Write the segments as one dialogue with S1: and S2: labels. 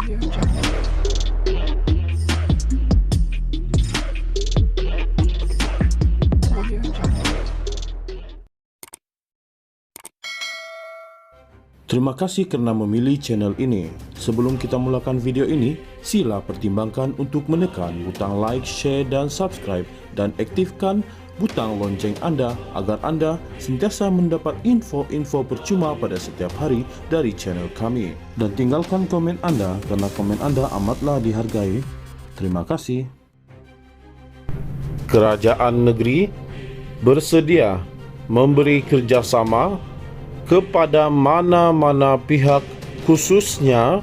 S1: Terima kasih kerana memilih channel ini. Sebelum kita mulakan video ini, sila pertimbangkan untuk menekan butang like, share dan subscribe dan aktifkan butang lonceng anda agar anda sentiasa mendapat info-info percuma pada setiap hari dari channel kami. Dan tinggalkan komen anda kerana komen anda amatlah dihargai. Terima kasih. Kerajaan negeri bersedia memberi kerjasama kepada mana-mana pihak, khususnya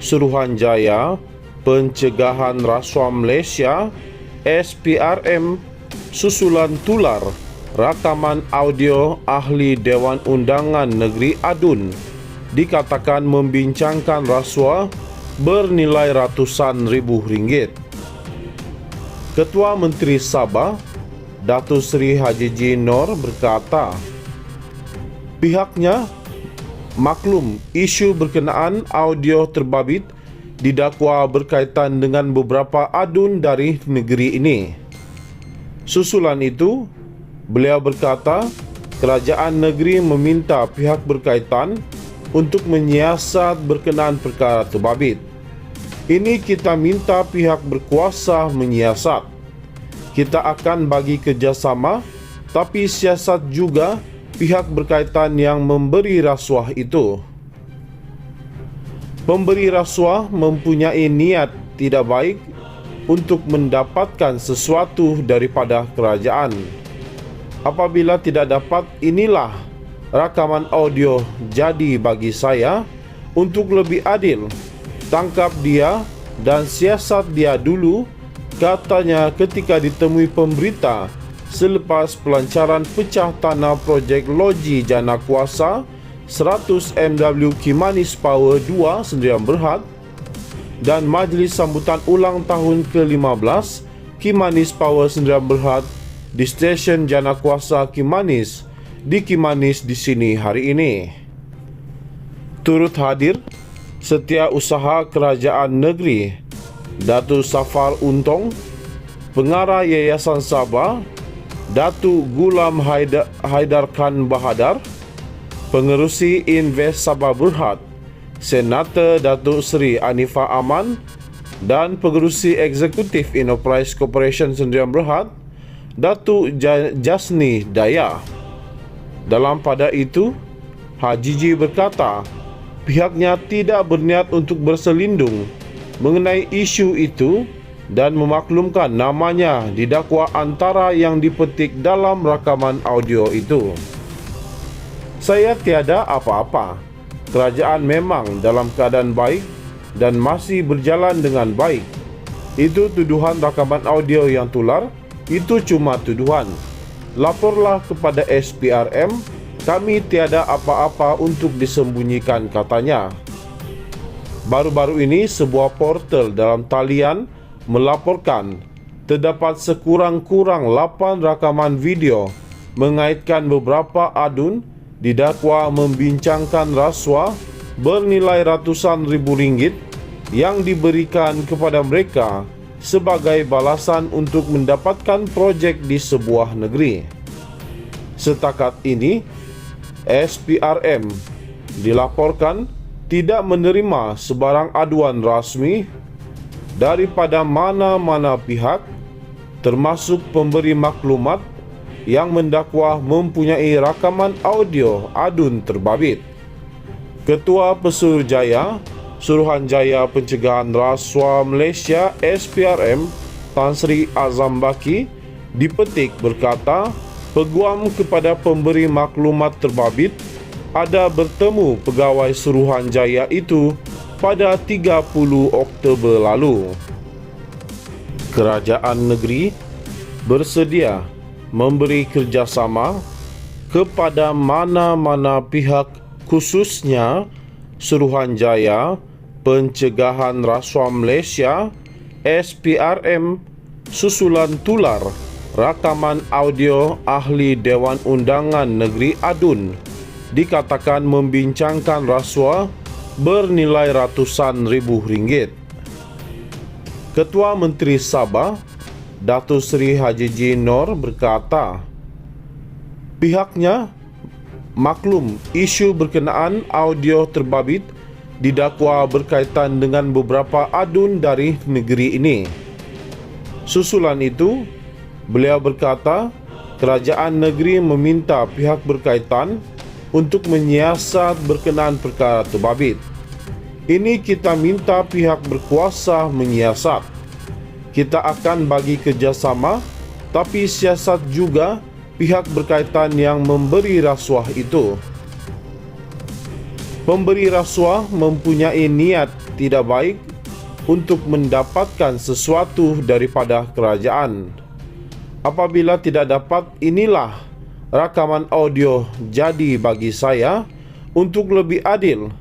S1: Suruhanjaya Pencegahan Rasuah Malaysia SPRM, susulan tular rakaman audio ahli Dewan Undangan Negeri ADUN dikatakan membincangkan rasuah bernilai ratusan ribu ringgit. Ketua Menteri Sabah Datuk Seri Haji G. Noor berkata, pihaknya maklum isu berkenaan audio terbabit didakwa berkaitan dengan beberapa adun dari negeri ini. Susulan itu, beliau berkata, kerajaan negeri meminta pihak berkaitan untuk menyiasat berkenaan perkara terbabit. Ini kita minta pihak berkuasa menyiasat. Kita akan bagi kerjasama, tapi siasat juga pihak berkaitan yang memberi rasuah itu. Pemberi rasuah mempunyai niat tidak baik untuk mendapatkan sesuatu daripada kerajaan. Apabila tidak dapat, inilah rakaman audio jadi bagi saya untuk lebih adil. Tangkap dia dan siasat dia dulu, katanya ketika ditemui pemberita selepas pelancaran pecah tanah projek Loji Jana Kuasa 100 MW Kimanis Power 2 Sdn Bhd dan majlis sambutan ulang tahun ke-15 Kimanis Power Sdn Bhd di stesen Jana Kuasa Kimanis di Kimanis di sini hari ini. Turut hadir Setiausaha Kerajaan Negeri Datuk Safar Untong, Pengarah Yayasan Sabah Datuk Gulam Haidar Khan Bahadar, Pengerusi Invest Sabah Berhad, Senator Datuk Seri Anifah Aman dan Pengerusi Eksekutif Enterprise Corporation Sdn Bhd, Datuk Jasni Daya. Dalam pada itu, Haji G berkata, pihaknya tidak berniat untuk berselindung mengenai isu itu dan memaklumkan namanya didakwa antara yang dipetik dalam rakaman audio itu. Saya tiada apa-apa. Kerajaan memang dalam keadaan baik dan masih berjalan dengan baik. Itu tuduhan rakaman audio yang tular, itu cuma tuduhan. Laporlah kepada SPRM, kami tiada apa-apa untuk disembunyikan, katanya. Baru-baru ini sebuah portal dalam talian melaporkan terdapat sekurang-kurang 8 rakaman video mengaitkan beberapa adun didakwa membincangkan rasuah bernilai ratusan ribu ringgit yang diberikan kepada mereka sebagai balasan untuk mendapatkan projek di sebuah negeri. Setakat ini, SPRM dilaporkan tidak menerima sebarang aduan rasmi daripada mana-mana pihak, termasuk pemberi maklumat yang mendakwa mempunyai rakaman audio adun terbabit. Ketua Suruhanjaya Pencegahan Rasuah Malaysia SPRM Tan Sri Azam Baki dipetik berkata, peguam kepada pemberi maklumat terbabit ada bertemu pegawai Suruhanjaya itu pada 30 Oktober lalu. Kerajaan negeri bersedia memberi kerjasama kepada mana-mana pihak, khususnya Suruhanjaya Pencegahan Rasuah Malaysia SPRM, susulan tular rakaman audio ahli Dewan Undangan Negeri ADUN dikatakan membincangkan rasuah bernilai ratusan ribu ringgit. Ketua Menteri Sabah, Datuk Seri Haji J. Noor berkata, pihaknya maklum isu berkenaan audio terbabit didakwa berkaitan dengan beberapa adun dari negeri ini. Susulan itu, beliau berkata, kerajaan negeri meminta pihak berkaitan untuk menyiasat berkenaan perkara terbabit. Ini kita minta pihak berkuasa menyiasat. Kita akan bagi kerjasama, tapi siasat juga pihak berkaitan yang memberi rasuah itu. Pemberi rasuah mempunyai niat tidak baik untuk mendapatkan sesuatu daripada kerajaan. Apabila tidak dapat, inilah rakaman audio jadi bagi saya untuk lebih adil.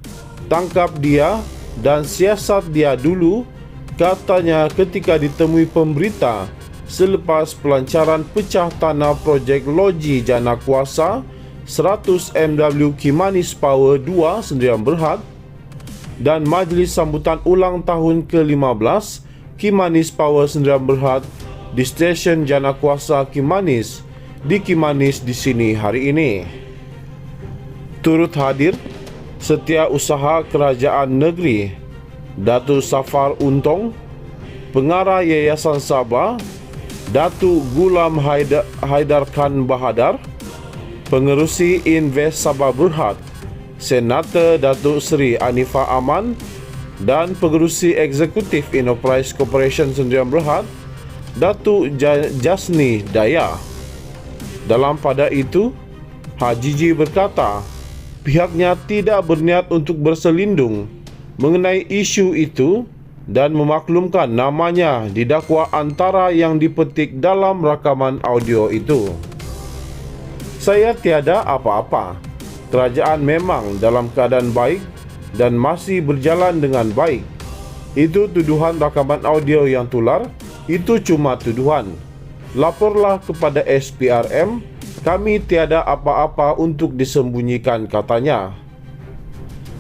S1: Tangkap dia dan siasat dia dulu, katanya ketika ditemui pemberita selepas pelancaran pecah tanah projek loji jana kuasa 100 MW Kimanis Power 2 Sdn Bhd dan majlis sambutan ulang tahun ke-15 Kimanis Power Sdn Bhd di stesen jana kuasa Kimanis di Kimanis di sini hari ini. Turut hadir Setiausaha Kerajaan Negeri Datuk Safar Untong, Pengarah Yayasan Sabah Datuk Gulam Haidar Khan Bahadar, Pengerusi Invest Sabah Berhad Senator Datuk Seri Anifah Aman dan Pengerusi Eksekutif Enterprise Corporation Sdn Bhd Datuk Jasni Daya. Dalam pada itu, Haji J berkata, pihaknya tidak berniat untuk berselindung mengenai isu itu dan memaklumkan namanya didakwa antara yang dipetik dalam rakaman audio itu. Saya tiada apa-apa. Kerajaan memang dalam keadaan baik dan masih berjalan dengan baik. Itu tuduhan rakaman audio yang tular, itu cuma tuduhan. Laporlah kepada SPRM, kami tiada apa-apa untuk disembunyikan, katanya.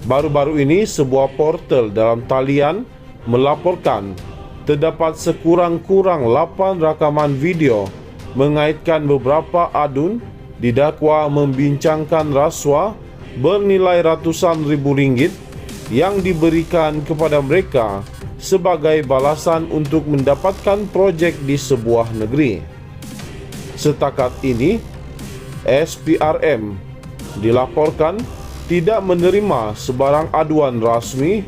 S1: Baru-baru ini sebuah portal dalam talian melaporkan terdapat sekurang-kurang 8 rakaman video mengaitkan beberapa adun didakwa membincangkan rasuah bernilai ratusan ribu ringgit yang diberikan kepada mereka sebagai balasan untuk mendapatkan projek di sebuah negeri. Setakat ini, SPRM dilaporkan tidak menerima sebarang aduan rasmi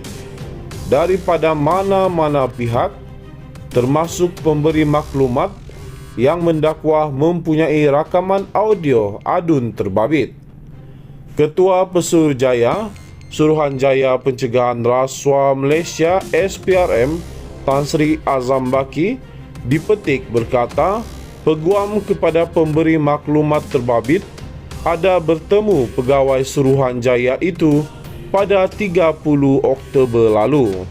S1: daripada mana-mana pihak, termasuk pemberi maklumat yang mendakwa mempunyai rakaman audio adun terbabit. Ketua Suruhanjaya Pencegahan Rasuah Malaysia SPRM Tan Sri Azam Baki dipetik berkata, peguam kepada pemberi maklumat terbabit ada bertemu pegawai Suruhanjaya itu pada 30 Oktober lalu.